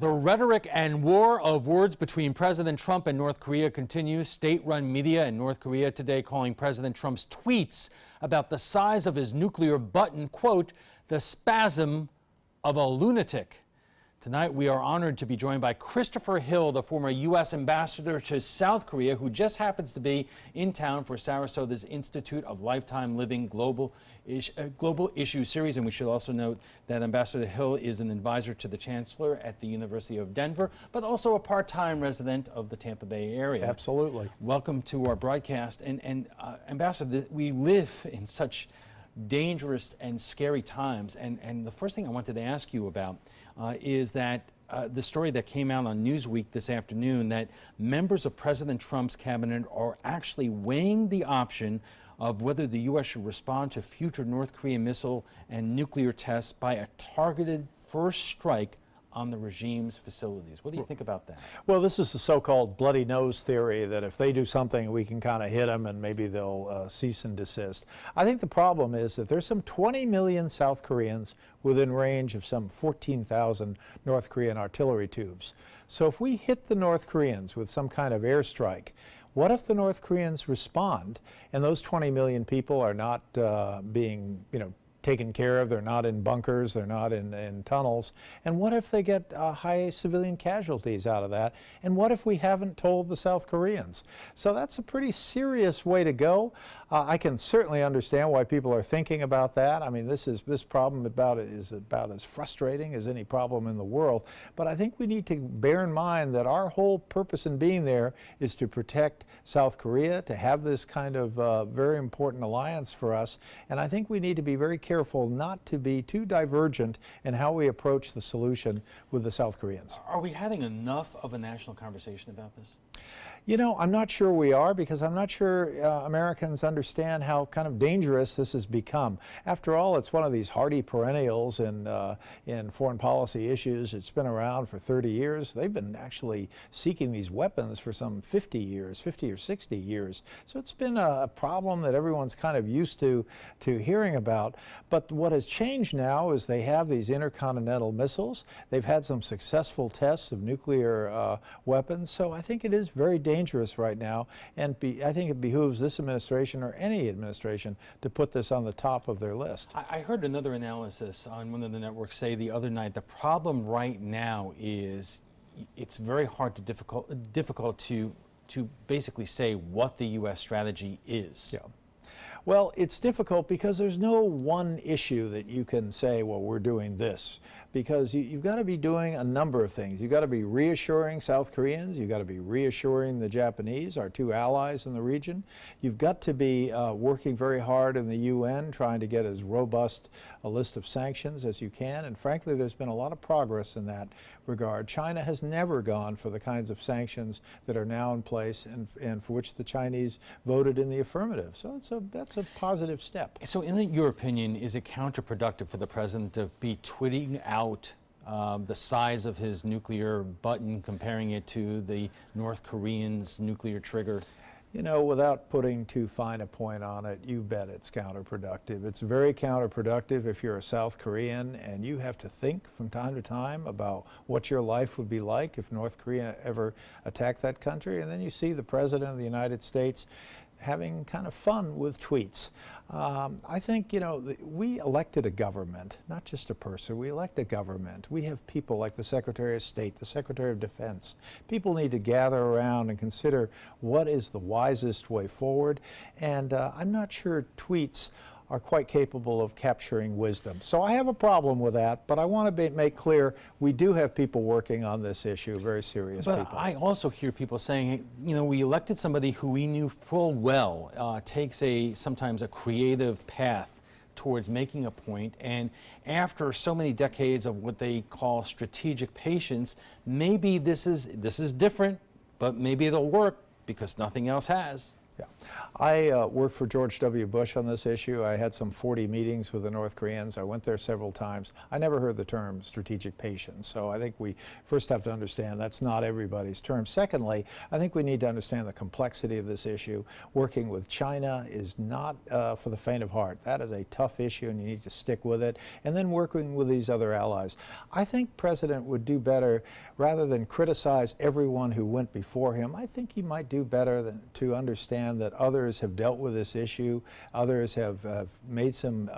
The rhetoric and war of words between President Trump and North Korea continues. State-run media in North Korea today calling President Trump's tweets about the size of his nuclear button, quote, the spasm of a lunatic. Tonight, we are honored to be joined by Christopher Hill, the former U.S. ambassador to South Korea, who just happens to be in town for Sarasota's Institute of Lifetime Living Global Issue Series. And we should also note that Ambassador Hill is an advisor to the Chancellor at the University of Denver, but also a part-time resident of the Tampa Bay area. Absolutely. Welcome to our broadcast. And Ambassador, we live in such dangerous and scary times. And the first thing I wanted to ask you about is that the story that came out on Newsweek this afternoon that members of President Trump's cabinet are actually weighing the option of whether the U.S. should respond to future North Korean missile and nuclear tests by a targeted first strike on the regime's facilities. What do you think about that? Well, this is the so-called bloody nose theory that if they do something, we can kind of hit them and maybe they'll cease and desist. I think the problem is that there's some 20 million South Koreans within range of some 14,000 North Korean artillery tubes. So if we hit the North Koreans with some kind of airstrike, what if the North Koreans respond and those 20 million people are not being, taken care of, they're not in bunkers, they're not in tunnels, and what if they get high civilian casualties out of that, and what if we haven't told the South Koreans? So that's a pretty serious way to go. I can certainly understand why people are thinking about that. I mean, this problem is about as frustrating as any problem in the world, but I think we need to bear in mind that our whole purpose in being there is to protect South Korea, to have this kind of very important alliance for us, and I think we need to be very careful not to be too divergent in how we approach the solution with the South Koreans. Are we having enough of a national conversation about this? I'm not sure we are, because I'm not sure Americans understand how kind of dangerous this has become. After all, it's one of these hardy perennials in foreign policy issues. It's been around for 30 years. They've been actually seeking these weapons for some 50 years, 50 or 60 years. So it's been a problem that everyone's kind of used to hearing about. But what has changed now is they have these intercontinental missiles. They've had some successful tests of nuclear weapons. So I think it is very dangerous right now, and I think it behooves this administration or any administration to put this on the top of their list. I heard another analysis on one of the networks say the other night, the problem right now is it's very hard to difficult to basically say what the U.S. strategy is. Yeah. Well, it's difficult because there's no one issue that you can say, well, we're doing this, because you've got to be doing a number of things. You've got to be reassuring South Koreans. You've got to be reassuring the Japanese, our two allies in the region. You've got to be working very hard in the UN, trying to get as robust a list of sanctions as you can. And frankly, there's been a lot of progress in that regard. China has never gone for the kinds of sanctions that are now in place and for which the Chinese voted in the affirmative. So that's a positive step. So in your opinion, is it counterproductive for the president to be tweeting out the size of his nuclear button, comparing it to the North Koreans' nuclear trigger? Without putting too fine a point on it, you bet it's counterproductive. It's very counterproductive if you're a South Korean and you have to think from time to time about what your life would be like if North Korea ever attacked that country, and then you see the President of the United States having kind of fun with tweets. I think, we elected a government, not just a person. We elect a government. We have people like the Secretary of State, the Secretary of Defense. People need to gather around and consider what is the wisest way forward. And I'm not sure tweets are quite capable of capturing wisdom. So I have a problem with that, but I want to make clear we do have people working on this issue, very serious people. But I also hear people saying, we elected somebody who we knew full well takes sometimes a creative path towards making a point, and after so many decades of what they call strategic patience, maybe this is different, but maybe it'll work because nothing else has. Yeah. I worked for George W. Bush on this issue. I had some 40 meetings with the North Koreans. I went there several times. I never heard the term strategic patience. So I think we first have to understand that's not everybody's term. Secondly, I think we need to understand the complexity of this issue. Working with China is not for the faint of heart. That is a tough issue and you need to stick with it. And then working with these other allies. I think President would do better, rather than criticize everyone who went before him, I think he might do better than to understand that others have dealt with this issue, others have made some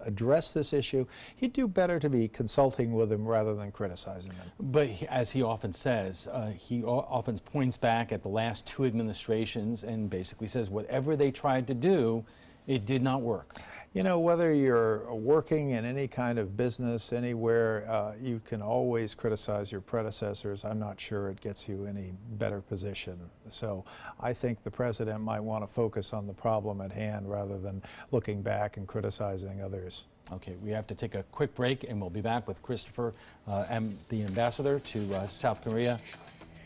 address this issue. He'd do better to be consulting with them rather than criticizing them. But as he often says, he often points back at the last two administrations and basically says whatever they tried to do, it did not work. You know, whether you're working in any kind of business anywhere, you can always criticize your predecessors. I'm not sure it gets you any better position. So I think the president might want to focus on the problem at hand rather than looking back and criticizing others. Okay, we have to take a quick break and we'll be back with Christopher, the ambassador to South Korea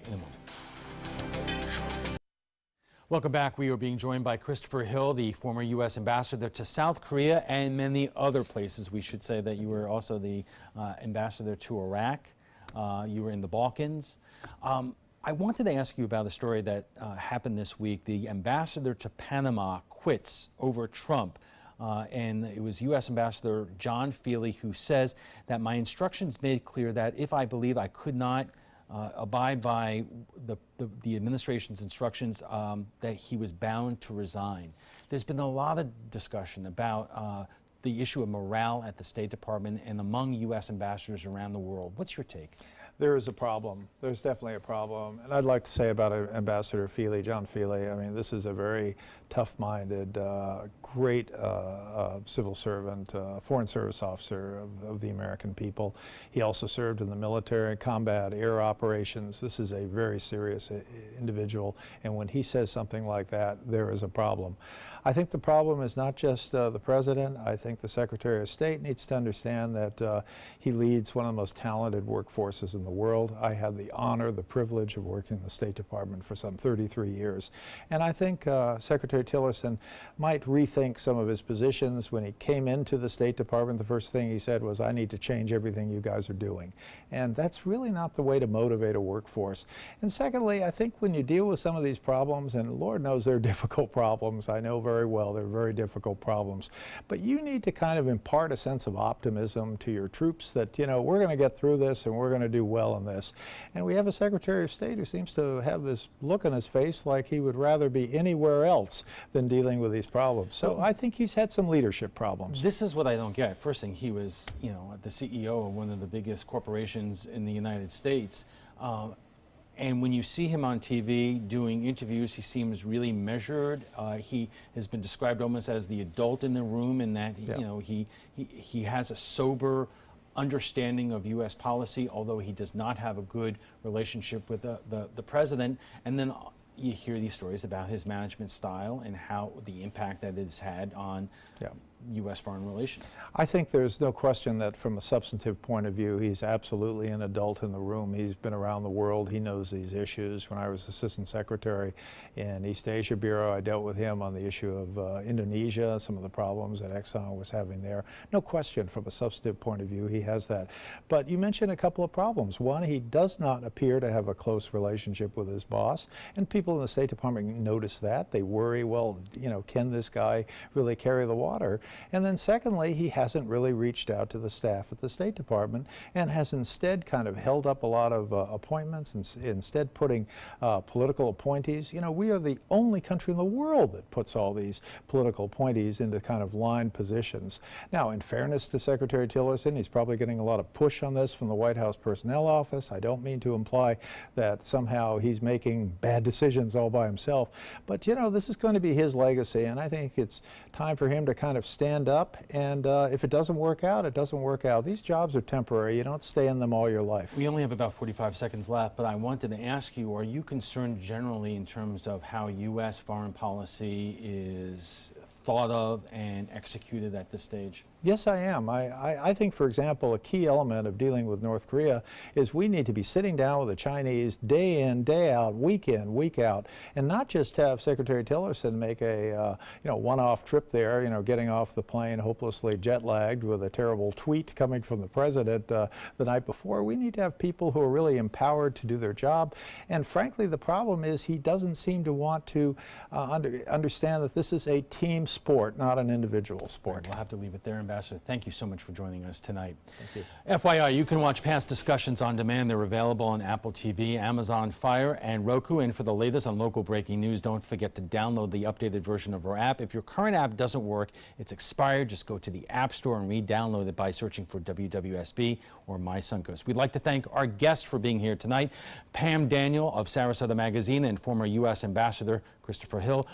in a moment. Welcome back. We are being joined by Christopher Hill, the former U.S. ambassador to South Korea and many other places. We should say that you were also the ambassador to Iraq. You were in the Balkans. I wanted to ask you about a story that happened this week. The ambassador to Panama quits over Trump. And it was U.S. Ambassador John Feely who says that my instructions made clear that if I believe I could not abide by the administration's instructions, that he was bound to resign. There's been a lot of discussion about the issue of morale at the State Department and among U.S. ambassadors around the world. What's your take? There is a problem. There's definitely a problem. And I'd like to say about Ambassador Feely, John Feely, I mean, this is a very tough-minded, great civil servant, foreign service officer of the American people. He also served in the military, combat, air operations. This is a very serious individual. And when he says something like that, there is a problem. I think the problem is not just the president. I think the Secretary of State needs to understand that he leads one of the most talented workforces in the world. I had the honor, the privilege of working in the State Department for some 33 years. And I think Secretary Tillerson might rethink some of his positions. When he came into the State Department, the first thing he said was, I need to change everything you guys are doing. And that's really not the way to motivate a workforce. And secondly, I think when you deal with some of these problems, and Lord knows they're difficult problems, I know very well they're very difficult problems, but you need to kind of impart a sense of optimism to your troops that, you know, we're going to get through this and we're going to do well in this. And we have a Secretary of State who seems to have this look on his face like he would rather be anywhere else than dealing with these problems. So I think he's had some leadership problems. This is what I don't get. First thing, he was, you know, the CEO of one of the biggest corporations in the United States. And when you see him on TV doing interviews, he seems really measured. He has been described almost as the adult in the room, in that you know, he has a sober understanding of U.S. policy, although he does not have a good relationship with the president. And then you hear these stories about his management style and how the impact that it's had on U.S. foreign relations. I think there's no question that from a substantive point of view, he's absolutely an adult in the room. He's been around the world. He knows these issues. When I was Assistant Secretary in East Asia Bureau, I dealt with him on the issue of Indonesia, some of the problems that Exxon was having there. No question, from a substantive point of view, he has that. But you mentioned a couple of problems. One, he does not appear to have a close relationship with his boss, and people in the State Department notice that. They worry, well, you know, can this guy really carry the water? And then secondly, he hasn't really reached out to the staff at the State Department and has instead kind of held up a lot of appointments and instead putting political appointees. You know, we are the only country in the world that puts all these political appointees into kind of line positions. Now, in fairness to Secretary Tillerson, he's probably getting a lot of push on this from the White House Personnel Office. I don't mean to imply that somehow he's making bad decisions all by himself, but you know, this is going to be his legacy, and I think it's time for him to kind of stand up, and if it doesn't work out, it doesn't work out. These jobs are temporary. You don't stay in them all your life. We only have about 45 seconds left, but I wanted to ask you, are you concerned generally in terms of how U.S. foreign policy is thought of and executed at this stage? Yes, I am. I think, for example, a key element of dealing with North Korea is we need to be sitting down with the Chinese day in, day out, week in, week out, and not just have Secretary Tillerson make a one-off trip there, getting off the plane hopelessly jet-lagged with a terrible tweet coming from the president the night before. We need to have people who are really empowered to do their job. And frankly, the problem is he doesn't seem to want to understand that this is a team sport, not an individual sport. We'll have to leave it there. Ambassador, thank you so much for joining us tonight. Thank you. FYI, you can watch past discussions on demand. They're available on Apple TV, Amazon Fire, and Roku. And for the latest on local breaking news, don't forget to download the updated version of our app. If your current app doesn't work, it's expired, just go to the App Store and re-download it by searching for WWSB or My Suncoast. We'd like to thank our guests for being here tonight, Pam Daniel of Sarasota Magazine and former U.S. Ambassador Christopher Hill.